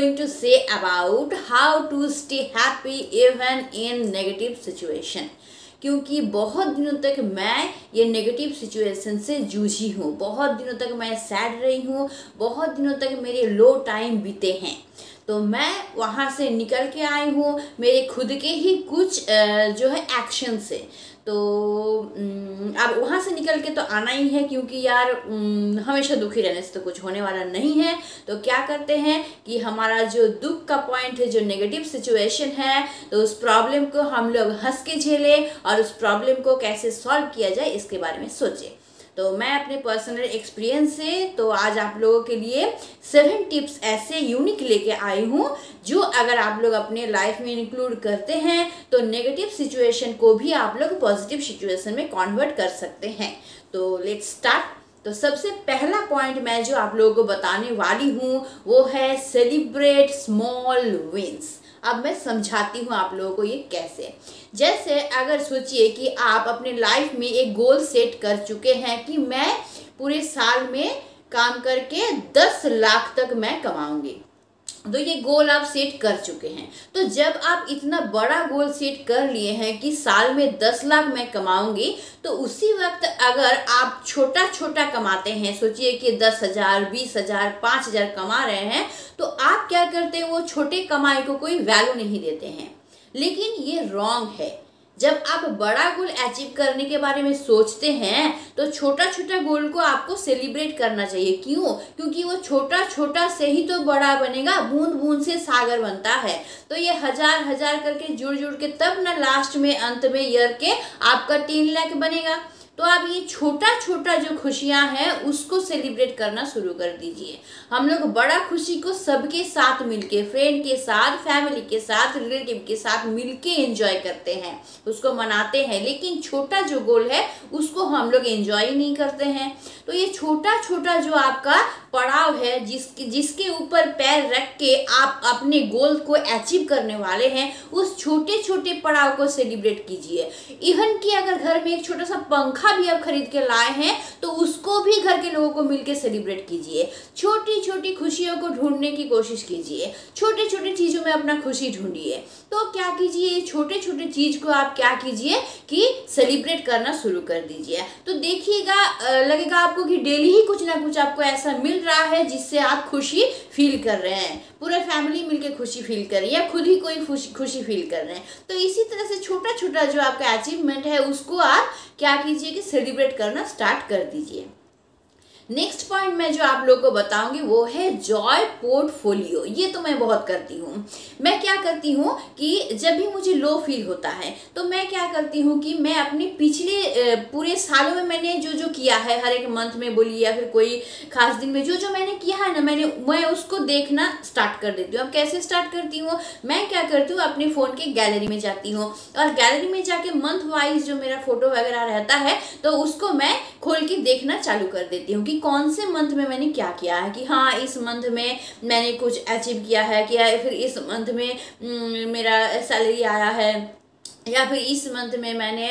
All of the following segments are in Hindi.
going to say about how to stay happy even in negative situation। क्योंकि बहुत दिनों तक मैं ये नेगेटिव सिचुएशन से जूझी हूँ, बहुत दिनों तक मैं सैड रही हूँ, बहुत दिनों तक मेरे लो टाइम बीते हैं। तो मैं वहाँ से निकल के आई हूँ मेरे खुद के ही कुछ जो है एक्शन से। तो अब वहाँ से निकल के तो आना ही है, क्योंकि यार हमेशा दुखी रहने से तो कुछ होने वाला नहीं है। तो क्या करते हैं कि हमारा जो दुख का पॉइंट है, जो नेगेटिव सिचुएशन है, तो उस प्रॉब्लम को हम लोग हंस के झेलें और उस प्रॉब्लम को कैसे सॉल्व किया जाए इसके बारे में सोचें। तो मैं अपने पर्सनल एक्सपीरियंस से तो आज आप लोगों के लिए 7 टिप्स ऐसे यूनिक लेके आई हूँ जो अगर आप लोग अपने लाइफ में इंक्लूड करते हैं तो नेगेटिव सिचुएशन को भी आप लोग पॉजिटिव सिचुएशन में कन्वर्ट कर सकते हैं। तो लेट्स स्टार्ट। तो सबसे पहला पॉइंट मैं जो आप लोगों को बताने वाली हूँ वो है सेलिब्रेट स्मॉल विंस। अब मैं समझाती हूँ आप लोगों को ये कैसे। जैसे अगर सोचिए कि आप अपने लाइफ में एक गोल सेट कर चुके हैं कि मैं पूरे साल में काम करके 10 लाख तक मैं कमाऊंगी। तो ये गोल आप सेट कर चुके हैं। तो जब आप इतना बड़ा गोल सेट कर लिए हैं कि साल में 10 लाख मैं कमाऊंगी, तो उसी वक्त अगर आप छोटा छोटा कमाते हैं, सोचिए कि 10,000, 20,000, 5,000 कमा रहे हैं, तो आप क्या करते हैं, वो छोटे कमाई को कोई वैल्यू नहीं देते हैं। लेकिन ये रॉन्ग है। जब आप बड़ा गोल अचीव करने के बारे में सोचते हैं तो छोटा छोटा गोल को आपको सेलिब्रेट करना चाहिए। क्यों? क्योंकि वो छोटा छोटा से ही तो बड़ा बनेगा, बूंद बूंद से सागर बनता है। तो ये हजार हजार करके जुड़ जुड़ के तब ना लास्ट में अंत में ईयर के आपका 3 लाख बनेगा। तो आप ये छोटा छोटा जो खुशियां हैं उसको सेलिब्रेट करना शुरू कर दीजिए। हम लोग बड़ा खुशी को सबके साथ मिलके, फ्रेंड के साथ, फैमिली के साथ, रिलेटिव के साथ मिलके एंजॉय करते हैं, उसको मनाते हैं। लेकिन छोटा जो गोल है उसको हम लोग एंजॉय नहीं करते हैं। तो ये छोटा छोटा जो आपका पड़ाव है, जिसके ऊपर पैर रख के आप अपने गोल को अचीव करने वाले हैं, उस छोटे छोटे पड़ाव को सेलिब्रेट कीजिए। इवन कि अगर घर में एक छोटा सा पंखा भी आप खरीद के लाए हैं तो उसको भी घर के लोगों को मिलके सेलिब्रेट कीजिए। छोटी छोटी खुशियों को ढूंढने की कोशिश कीजिए, छोटे छोटे चीजों में अपना खुशी ढूंढिए। तो क्या कीजिए, छोटे छोटे चीज को आप क्या कीजिए कि सेलिब्रेट करना शुरू कर दीजिए। तो देखिएगा, लगेगा आपको कि डेली ही कुछ ना कुछ आपको ऐसा मिल रहा है जिससे आप खुशी फील कर रहे हैं, पूरे फैमिली मिलके खुशी फील कर रही है, खुद ही कोई खुशी फील कर रहे हैं। तो इसी तरह से छोटा छोटा जो आपका अचीवमेंट है उसको आप क्या कीजिए कि सेलिब्रेट करना स्टार्ट कर दीजिए। नेक्स्ट पॉइंट मैं जो आप लोगों को बताऊंगी वो है जॉय पोर्टफोलियो। ये तो मैं बहुत करती हूँ। मैं क्या करती हूँ कि जब भी मुझे लो फील होता है तो मैं क्या करती हूँ कि मैं अपने पिछले पूरे सालों में मैंने जो जो किया है, हर एक मंथ में बोलिए या फिर कोई खास दिन में जो जो मैंने किया है ना, मैं उसको देखना स्टार्ट कर देती हूँ। अब कैसे स्टार्ट करती हूँ, मैं क्या करती हूँ, अपने फ़ोन के गैलरी में जाती हूँ और गैलरी में जाके मंथ वाइज जो मेरा फोटो वगैरह रहता है तो उसको मैं खोल के देखना चालू कर देती हूँ कि कौन से मंथ में मैंने क्या किया है। कि हाँ, इस मंथ में मैंने कुछ अचीव किया है, क्या फिर इस मंथ में मेरा सैलरी आया है, या फिर इस मंथ में मैंने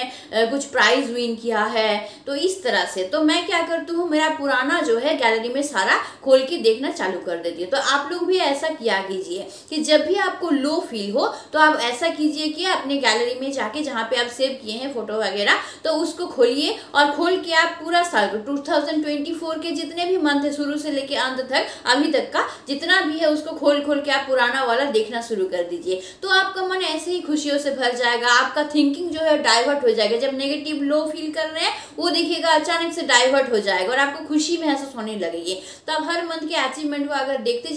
कुछ प्राइज विन किया है। तो इस तरह से तो मैं क्या करती हूँ, मेरा पुराना जो है गैलरी में सारा खोल के देखना चालू कर देती हूँ। तो आप लोग भी ऐसा किया कीजिए कि जब भी आपको लो फील हो तो आप ऐसा कीजिए कि अपने गैलरी में जाके जहाँ पे आप सेव किए हैं फोटो वगैरह, तो उसको खोलिए और खोल के आप पूरा साल 2024 के जितने भी मंथ है, शुरू से लेके अंत तक, अभी तक का जितना भी है, उसको खोल खोल के आप पुराना वाला देखना शुरू कर दीजिए। तो आपका मन ऐसे ही खुशियों से भर जाएगा, आपका थिंकिंग जो है डाइवर्ट हो जाएगा। जब नेगेटिव लो फील कर रहे हैं वो देखिएगा अचानक से डाइवर्ट हो जाएगा और आपको खुशी महसूस होने लगेगी। तो आप हर मंथ के अचीवमेंट को अगर देखते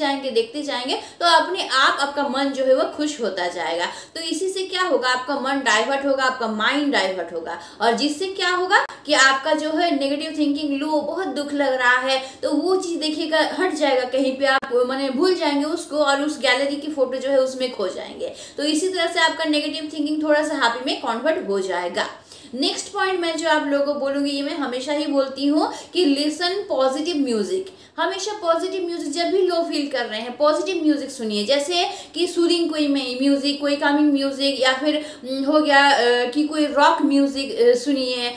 जाएंगे तो अपने आप आपका मन जो है वो खुश होता जाएगा। तो इसी से क्या होगा, आपका मन डाइवर्ट होगा, आपका माइंड डाइवर्ट होगा, और जिससे क्या होगा कि आपका जो है नेगेटिव थिंकिंग, लो, बहुत दुख लग रहा है, तो वो चीज देखिएगा हट जाएगा, कहीं पे आप माने भूल जाएंगे उसको और उस गैलरी की फोटो जो है उसमें खो जाएंगे। तो इसी तरह से आपका नेगेटिव थिंकिंग थोड़ा सा हैप्पी में कन्वर्ट हो जाएगा। नेक्स्ट पॉइंट मैं जो आप लोगों को बोलूंगी, ये मैं हमेशा ही बोलती हूँ कि लिसन पॉजिटिव म्यूजिक। हमेशा पॉजिटिव म्यूजिक, जब भी लो फील कर रहे हैं पॉजिटिव म्यूजिक सुनिए। जैसे कि सूदिंग कोई म्यूजिक, कोई कामिंग म्यूजिक, या फिर हो गया कि कोई रॉक म्यूजिक सुनिए,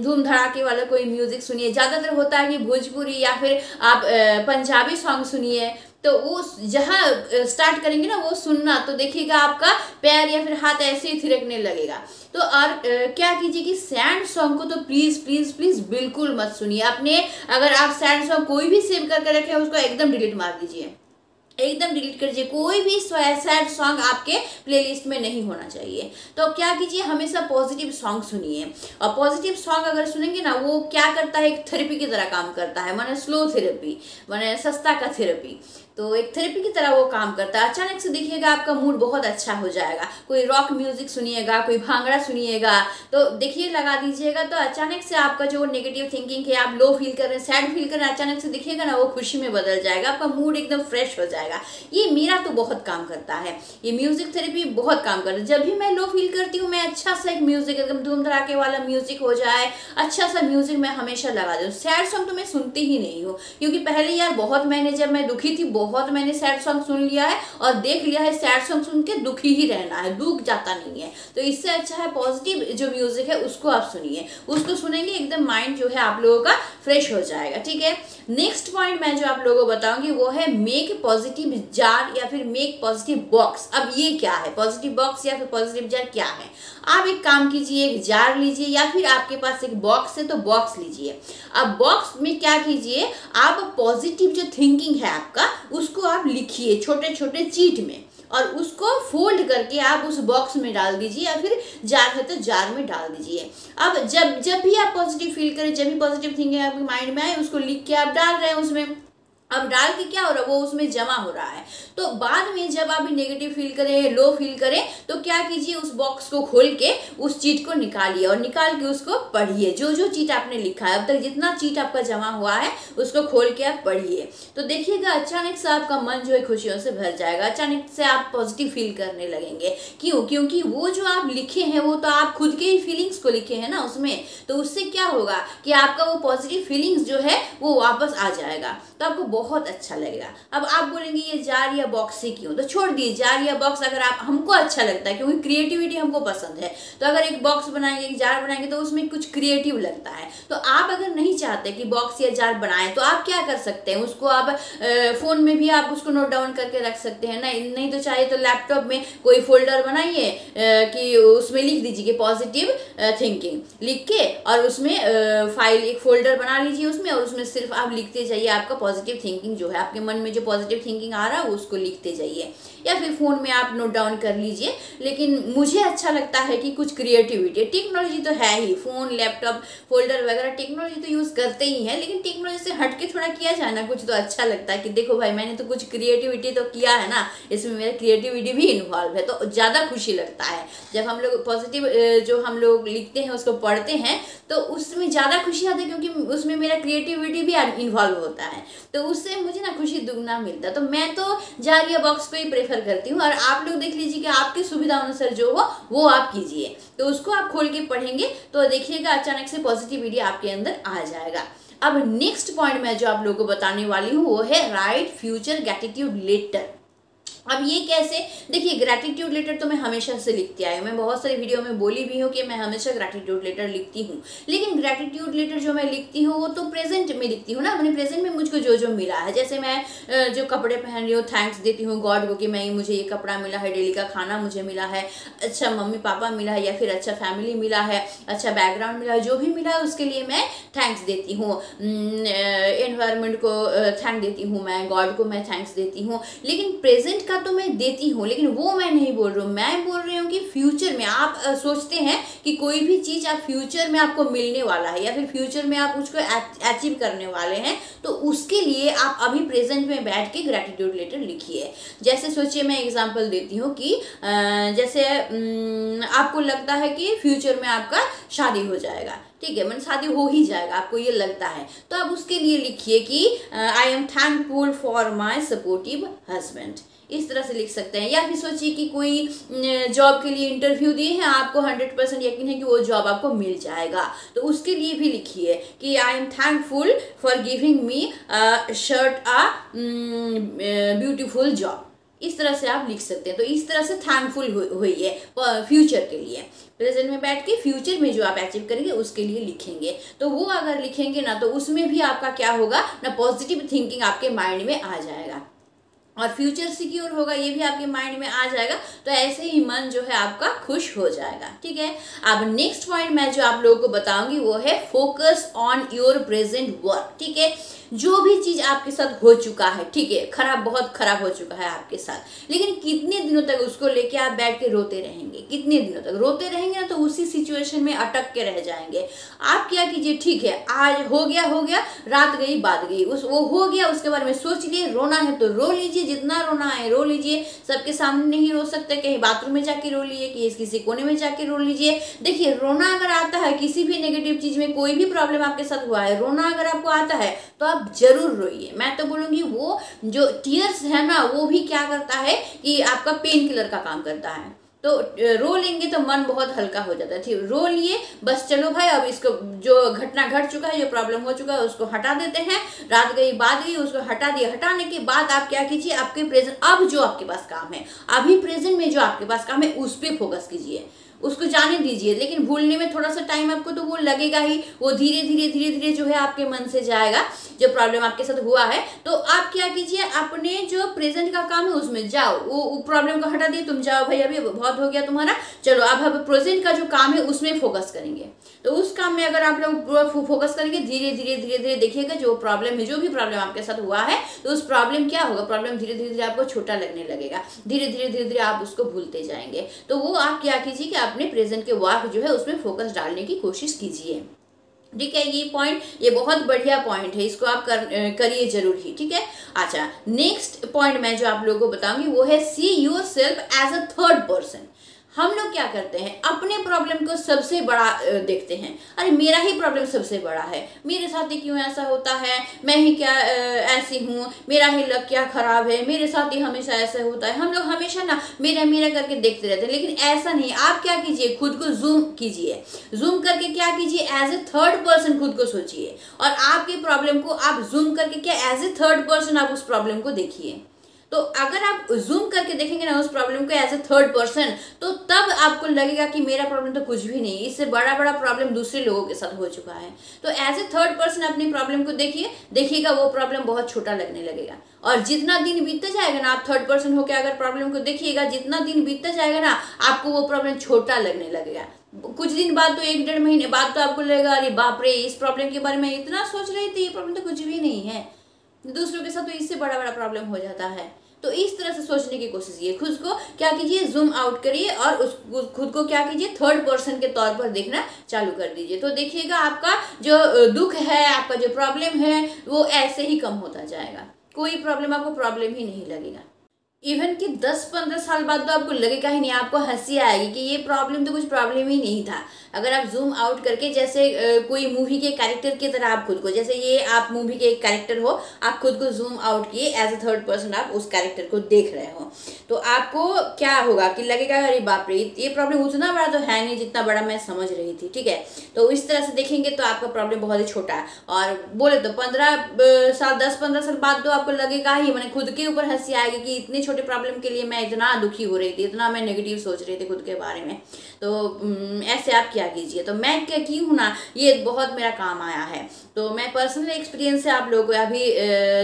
धूम धड़ाके वाला कोई म्यूजिक सुनिए। ज़्यादातर होता है कि भोजपुरी या फिर आप पंजाबी सॉन्ग सुनिए। तो वो जहाँ स्टार्ट करेंगे ना वो सुनना, तो देखिएगा आपका पैर या फिर हाथ ऐसे ही थिरकने लगेगा। तो और क्या कीजिए कि सैड सॉन्ग को तो प्लीज प्लीज प्लीज बिल्कुल मत सुनिए। अपने अगर आप सैड सॉन्ग कोई भी सेव करके रखे उसको एकदम डिलीट मार दीजिए, एकदम डिलीट कर दीजिए। कोई भी सैड सॉन्ग आपके प्लेलिस्ट में नहीं होना चाहिए। तो क्या कीजिए, हमेशा पॉजिटिव सॉन्ग सुनिए। और पॉजिटिव सॉन्ग अगर सुनेंगे ना, वो क्या करता है, एक थेरेपी की तरह काम करता है, माने स्लो थेरेपी, माने सस्ता का थेरेपी। तो एक थेरेपी की तरह वो काम करता है। अचानक से देखिएगा आपका मूड बहुत अच्छा हो जाएगा। कोई रॉक म्यूजिक सुनिएगा, कोई भांगड़ा सुनिएगा, तो देखिए लगा दीजिएगा, तो अचानक से आपका जो नेगेटिव थिंकिंग है, आप लो फील कर रहे हैं, सैड फील कर रहे हैं, अचानक से देखिएगा ना वो खुशी में बदल जाएगा, आपका मूड एकदम फ्रेश हो जाएगा। ये मेरा तो बहुत काम करता है, ये म्यूजिक थेरेपी बहुत काम करता है। जब भी मैं लो फील करती हूँ, मैं अच्छा सा एक म्यूजिक, एकदम धूम धड़ाके वाला म्यूजिक हो जाए, अच्छा सा म्यूजिक मैं हमेशा लगा दूँ। सैड सॉन्ग तो मैं सुनती ही नहीं हूँ, क्योंकि पहले यार बहुत मैंने, जब मैं दुखी थी, बहुत मैंने सैड सॉन्ग सुन लिया है और देख लिया है सैड सॉन्ग सुन के दुखी ही रहना है, दुख जाता नहीं है। तो इससे अच्छा है पॉजिटिव जो म्यूजिक है उसको आप सुनिए, उसको सुनेंगे एकदम माइंड जो है आप लोगों का फ्रेश हो जाएगा। ठीक है, नेक्स्ट पॉइंट मैं जो आप लोगों को बताऊंगी वो है मेक पॉजिटिव जार या फिर मेक पॉजिटिव बॉक्स। अब ये क्या है, पॉजिटिव बॉक्स या फिर पॉजिटिव जार क्या है? आप एक काम कीजिए, एक जार लीजिए या फिर आपके पास एक बॉक्स है तो बॉक्स लीजिए। अब बॉक्स में क्या कीजिए, आप पॉजिटिव जो थिंकिंग है आपका उसको आप लिखिए छोटे छोटे चीट में, और उसको फोल्ड करके आप उस बॉक्स में डाल दीजिए या फिर जार है तो जार में डाल दीजिए। अब जब भी आप पॉजिटिव फील करें, जब भी पॉजिटिव थिंकिंग आपके माइंड में आए, उसको लिख के आप डाल रहे हैं उसमें। अब डाल के क्या हो रहा है, वो उसमें जमा हो रहा है। तो बाद में जब आप नेगेटिव फील करें, लो फील करें, तो क्या कीजिए, उस बॉक्स को खोल के उस चीट को निकालिए और निकाल के उसको पढ़िए। जो जो चीट आपने लिखा है, अब तक जितना चीट आपका जमा हुआ है उसको खोल के आप पढ़िए। तो देखिएगा अचानक से आपका मन जो है खुशियों से भर जाएगा, अचानक से आप पॉजिटिव फील करने लगेंगे। क्यों? क्योंकि वो जो आप लिखे हैं वो तो आप खुद के ही फीलिंग्स को लिखे हैं ना उसमें, तो उससे क्या होगा कि आपका वो पॉजिटिव फीलिंग्स जो है वो वापस आ जाएगा, तो आपको बहुत अच्छा लगेगा। अब आप बोलेंगे ये जार या बॉक्स से क्यों, तो छोड़ दिए जार या बॉक्स। अगर आप, हमको अच्छा लगता है क्योंकि क्रिएटिविटी हमको पसंद है, तो अगर एक बॉक्स बनाएंगे, एक जार बनाएंगे तो उसमें कुछ क्रिएटिव लगता है। तो आप अगर नहीं चाहते कि बॉक्स या जार बनाएं तो आप क्या कर सकते हैं, उसको आप फोन में भी आप उसको नोट डाउन करके रख सकते हैं। नहीं तो चाहे तो लैपटॉप में कोई फोल्डर बनाइए कि उसमें लिख दीजिए कि पॉजिटिव थिंकिंग लिख के, और उसमें फाइल एक फोल्डर बना लीजिए उसमें, और उसमें सिर्फ आप लिखते जाइए आपका पॉजिटिव थिंकिंग जो है, आपके मन में जो पॉजिटिव थिंकिंग आ रहा है उसको लिखते जाइए, या फिर फोन में आप नोट डाउन कर लीजिए। लेकिन मुझे अच्छा लगता है कि कुछ क्रिएटिविटी, टेक्नोलॉजी तो है ही, फोन लैपटॉप फोल्डर वगैरह टेक्नोलॉजी तो यूज करते ही हैं, लेकिन टेक्नोलॉजी से हटके थोड़ा किया जाए ना कुछ, तो अच्छा लगता है कि देखो भाई मैंने तो कुछ क्रिएटिविटी तो किया है ना, इसमें मेरा क्रिएटिविटी भी इन्वॉल्व है, तो ज्यादा खुशी लगता है जब हम लोग पॉजिटिव जो हम लोग लिखते हैं उसको पढ़ते हैं, तो उसमें ज्यादा खुशी आती है क्योंकि उसमें मेरा क्रिएटिविटी भी इन्वॉल्व होता है, तो उससे मुझे ना खुशी दुगना मिलता है। तो मैं तो जार या बॉक्स को ही प्रेफर करती हूँ, और आप लोग देख लीजिए कि आपकी सुविधा अनुसार जो हो वो आप कीजिए। तो उसको आप खोल के पढ़ेंगे तो देखिएगा अचानक से पॉजिटिविटी आपके अंदर आ जाएगा। अब नेक्स्ट पॉइंट मैं जो आप लोगों को बताने वाली हूँ वो है राइट फ्यूचर ग्रैटिट्यूड लेटर। अब ये कैसे, देखिए ग्रैटिट्यूड लेटर तो मैं हमेशा से लिखती आई हूँ, मैं बहुत सारी वीडियो में बोली भी हूँ कि मैं हमेशा ग्रैटिट्यूड लेटर लिखती हूँ, लेकिन ग्रैटिट्यूड लेटर जो मैं लिखती हूँ वो तो प्रेजेंट में लिखती हूँ ना, मैंने प्रेजेंट में मुझको जो जो मिला है, जैसे मैं जो कपड़े पहन रही हूँ थैंक्स देती हूँ गॉड को कि मैं मुझे ये कपड़ा मिला है, डेली का खाना मुझे मिला है, अच्छा मम्मी पापा मिला है, या फिर अच्छा फैमिली मिला है, अच्छा बैकग्राउंड मिला है, जो भी मिला है उसके लिए मैं थैंक्स देती हूँ, एनवायरनमेंट को थैंक देती हूँ, मैं गॉड को मैं थैंक्स देती हूँ। लेकिन प्रेजेंट तो मैं देती हूँ, लेकिन वो मैं नहीं बोल रही हूँ, मैं बोल रही हूँ कि फ्यूचर में आप सोचते हैं कि कोई भी चीज आप फ्यूचर में आपको मिलने वाला है या फिर फ्यूचर में आप उसको अचीव करने वाले हैं, तो उसके लिए आप अभी प्रेजेंट में बैठ के ग्रैटिट्यूड लेटर लिखिए। जैसे सोचिए, मैं एग्जांपल देती हूँ कि जैसे आपको लगता है कि फ्यूचर में आपका शादी हो जाएगा, ठीक है, मतलब शादी हो ही जाएगा, आपको ये लगता है, तो आप उसके लिए लिखिए कि I am thankful for my supportive husband, इस तरह से लिख सकते हैं। या फिर सोचिए कि कोई जॉब के लिए इंटरव्यू दिए हैं, आपको 100% यकीन है कि वो जॉब आपको मिल जाएगा, तो उसके लिए भी लिखिए कि I am thankful for giving me shirt a beautiful job, इस तरह से आप लिख सकते हैं। तो इस तरह से थैंकफुल हुई है फ्यूचर के लिए, प्रेजेंट में बैठ के फ्यूचर में जो आप अचीव करेंगे उसके लिए लिखेंगे। तो वो अगर लिखेंगे ना तो उसमें भी आपका क्या होगा ना, पॉजिटिव थिंकिंग आपके माइंड में आ जाएगा। और फ्यूचर सिक्योर होगा, ये भी आपके माइंड में आ जाएगा। तो ऐसे ही मन जो है आपका खुश हो जाएगा, ठीक है। अब नेक्स्ट पॉइंट मैं जो आप लोगों को बताऊंगी वो है focus on your present work, ठीक है। जो भी चीज आपके साथ हो चुका है, ठीक है, खराब, बहुत खराब हो चुका है आपके साथ, लेकिन कितने दिनों तक उसको लेके आप बैठ के रोते रहेंगे? कितने दिनों तक रोते रहेंगे ना, तो उसी सिचुएशन में अटक के रह जाएंगे। आप क्या कीजिए, ठीक है, आज हो गया, रात गई बात गई, वो हो गया, उसके बारे में सोच लिए, रोना है तो रो लीजिए, जितना रोना है रो लीजिए। सबके सामने नहीं रो सकते, कहीं बाथरूम में जाके रो लीजिए, किसी कोने में जाके रो लीजिए। देखिए, रोना अगर आता है किसी भी नेगेटिव चीज में, कोई भी प्रॉब्लम आपके साथ हुआ है, रोना अगर आपको आता है तो आप जरूर रोइए। मैं तो बोलूंगी वो जो टीयर्स है ना, वो भी क्या करता है कि आपका पेन किलर का काम करता है। तो रो लेंगे तो मन बहुत हल्का हो जाता है, ठीक, रो लिए, बस चलो भाई, अब इसको जो घटना घट चुका है, जो प्रॉब्लम हो चुका है, उसको हटा देते हैं। रात गई बात गई, उसको हटा दिया। हटाने के बाद आप क्या कीजिए, आपके प्रेजेंट, अब जो आपके पास काम है, अभी प्रेजेंट में जो आपके पास काम है, उस पर फोकस कीजिए, उसको जाने दीजिए। लेकिन भूलने में थोड़ा सा टाइम आपको तो वो लगेगा ही, वो धीरे धीरे जो है आपके मन से जाएगा, जो प्रॉब्लम आपके साथ हुआ है। तो आप क्या कीजिए, अपने जो प्रेजेंट का काम है उसमें जाओ, वो प्रॉब्लम को हटा दिए, तुम जाओ भाई, अभी बहुत हो गया तुम्हारा, चलो अब प्रेजेंट का जो काम है उसमें फोकस करेंगे। तो उस काम में अगर आप लोग फोकस करेंगे, धीरे धीरे देखिएगा जो प्रॉब्लम है, जो भी प्रॉब्लम आपके साथ हुआ है, तो उस प्रॉब्लम क्या होगा, प्रॉब्लम धीरे धीरे आपको छोटा लगने लगेगा, धीरे धीरे आप उसको भूलते जाएंगे। तो वो आप क्या कीजिए कि अपने प्रेजेंट के वर्क जो है उसमें फोकस डालने की कोशिश कीजिए, ठीक है। ये पॉइंट, ये बहुत बढ़िया पॉइंट है, इसको आप करिए जरूर ही, ठीक है। अच्छा, नेक्स्ट पॉइंट मैं जो आप लोगों को बताऊंगी वो है see yourself as a third person. हम लोग क्या करते हैं, अपने प्रॉब्लम को सबसे बड़ा देखते हैं। अरे मेरा ही प्रॉब्लम सबसे बड़ा है, मेरे साथ ही क्यों ऐसा होता है, मैं ही क्या ऐसी हूँ, मेरा ही लक क्या खराब है, मेरे साथ ही हमेशा ऐसा होता है। हम लोग हमेशा ना मेरा करके देखते रहते हैं, लेकिन ऐसा नहीं। आप क्या कीजिए, खुद को जूम कीजिए, जूम करके क्या कीजिए, एज ए थर्ड पर्सन खुद को सोचिए, और आपके प्रॉब्लम को आप जूम करके क्या एज ए थर्ड पर्सन आप उस प्रॉब्लम को देखिए। तो अगर आप जूम करके देखेंगे ना उस प्रॉब्लम को एज ए थर्ड पर्सन, तो तब आपको लगेगा कि मेरा प्रॉब्लम तो कुछ भी नहीं, इससे बड़ा प्रॉब्लम दूसरे लोगों के साथ हो चुका है। तो एज ए थर्ड पर्सन अपनी प्रॉब्लम को देखिएगा, वो प्रॉब्लम बहुत छोटा लगने लगेगा। और जितना दिन बीतता जाएगा ना, आप थर्ड पर्सन होकर अगर प्रॉब्लम को देखिएगा, जितना दिन बीतता जाएगा ना, आपको वो प्रॉब्लम छोटा लगने लगेगा। कुछ दिन बाद, तो 1-1.5 महीने बाद तो आपको लगेगा अरे बाप रे, इस प्रॉब्लम के बारे में इतना सोच रही थी, ये प्रॉब्लम तो कुछ भी नहीं है, दूसरों के साथ तो इससे बड़ा प्रॉब्लम हो जाता है। तो इस तरह से सोचने की कोशिश कीजिए, खुद को क्या कीजिए, जूम आउट करिए, और उस खुद को क्या कीजिए, थर्ड पर्सन के तौर पर देखना चालू कर दीजिए। तो देखिएगा आपका जो दुख है, आपका जो प्रॉब्लम है, वो ऐसे ही कम होता जाएगा। कोई प्रॉब्लम आपको प्रॉब्लम ही नहीं लगेगा। इवन कि 10-15 साल बाद तो आपको लगेगा ही नहीं, आपको हंसी आएगी कि ये प्रॉब्लम तो कुछ प्रॉब्लम ही नहीं था। अगर आप जूम आउट करके, जैसे कोई मूवी के कैरेक्टर की तरह आप खुद को, जैसे ये आप मूवी के एक कैरेक्टर हो, आप खुद को जूम आउट किए, एज अ थर्ड पर्सन आप उस कैरेक्टर को देख रहे हो, तो आपको क्या होगा कि लगेगा अरे बाप रे, ये प्रॉब्लम उतना बड़ा तो है नहीं जितना बड़ा मैं समझ रही थी, ठीक है। तो इस तरह से देखेंगे तो आपका प्रॉब्लम बहुत ही छोटा है। और बोले तो 10-15 साल बाद तो आपको लगेगा ही, मैंने खुद के ऊपर हंसी आएगी कि इतने छोटे प्रॉब्लम के लिए मैं इतना दुखी हो रही थी, इतना मैं नेगेटिव सोच रही थी खुद के बारे में। तो ऐसे आप क्या कीजिए। तो मैं क्या की हूँ ना, ये बहुत मेरा काम आया है। तो मैं पर्सनल एक्सपीरियंस से आप लोगों को अभी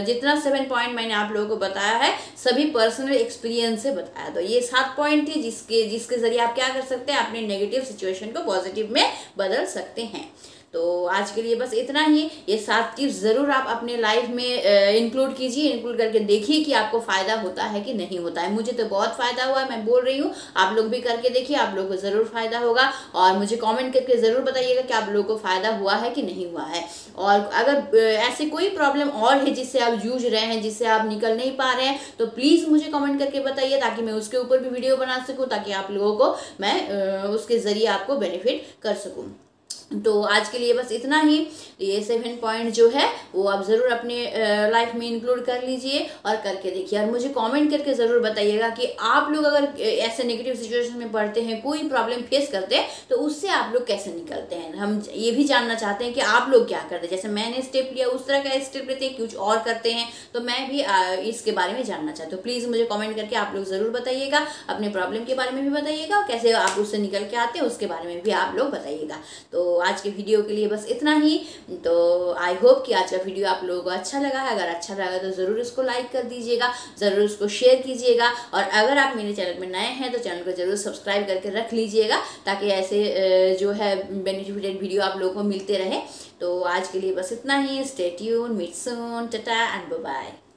जितना 7 पॉइंट मैंने आप लोगों को बताया है, सभी पर्सनल एक्सपीरियंस से बताया। तो ये 7 पॉइंट थे जिसके जरिए आप क्या कर सकते हैं, अपने नेगेटिव सिचुएशन को पॉजिटिव में बदल सकते हैं। तो आज के लिए बस इतना ही। ये 7 टिप्स ज़रूर आप अपने लाइफ में इंक्लूड कीजिए, इंक्लूड करके देखिए कि आपको फ़ायदा होता है कि नहीं होता है। मुझे तो बहुत फ़ायदा हुआ है, मैं बोल रही हूँ, आप लोग भी करके देखिए, आप लोगों को ज़रूर फ़ायदा होगा। और मुझे कमेंट करके ज़रूर बताइएगा कि आप लोगों को फ़ायदा हुआ है कि नहीं हुआ है। और अगर ऐसे कोई प्रॉब्लम और है जिससे आप जूझ रहे हैं, जिससे आप निकल नहीं पा रहे हैं, तो प्लीज़ मुझे कमेंट करके बताइए, ताकि मैं उसके ऊपर भी वीडियो बना सकूँ, ताकि आप लोगों को मैं उसके ज़रिए आपको बेनिफिट कर सकूँ। तो आज के लिए बस इतना ही। ये 7 पॉइंट जो है वो आप ज़रूर अपने लाइफ में इंक्लूड कर लीजिए और करके देखिए। और मुझे कमेंट करके ज़रूर बताइएगा कि आप लोग अगर ऐसे नेगेटिव सिचुएशन में पड़ते हैं, कोई प्रॉब्लम फेस करते हैं, तो उससे आप लोग कैसे निकलते हैं। हम ये भी जानना चाहते हैं कि आप लोग क्या करते हैं, जैसे मैंने स्टेप लिया उस तरह का स्टेप लेते हैं, कुछ और करते हैं, तो मैं भी इसके बारे में जानना चाहती हूँ। प्लीज़ मुझे कमेंट करके आप लोग ज़रूर बताइएगा, अपने प्रॉब्लम के बारे में भी बताइएगा, और कैसे आप उससे निकल के आते हैं उसके बारे में भी आप लोग बताइएगा। तो आज के वीडियो के लिए बस इतना ही। तो आई होप कि आज का वीडियो आप लोगों को अच्छा लगा है। अगर अच्छा लगा तो ज़रूर इसको लाइक कर दीजिएगा, ज़रूर इसको शेयर कीजिएगा, और अगर आप मेरे चैनल में नए हैं तो चैनल को ज़रूर सब्सक्राइब करके रख लीजिएगा, ताकि ऐसे जो है बेनिफिटेड वीडियो आप लोगों को मिलते रहे। तो आज के लिए बस इतना ही। Stay tune, meet soon, tata and bye bye.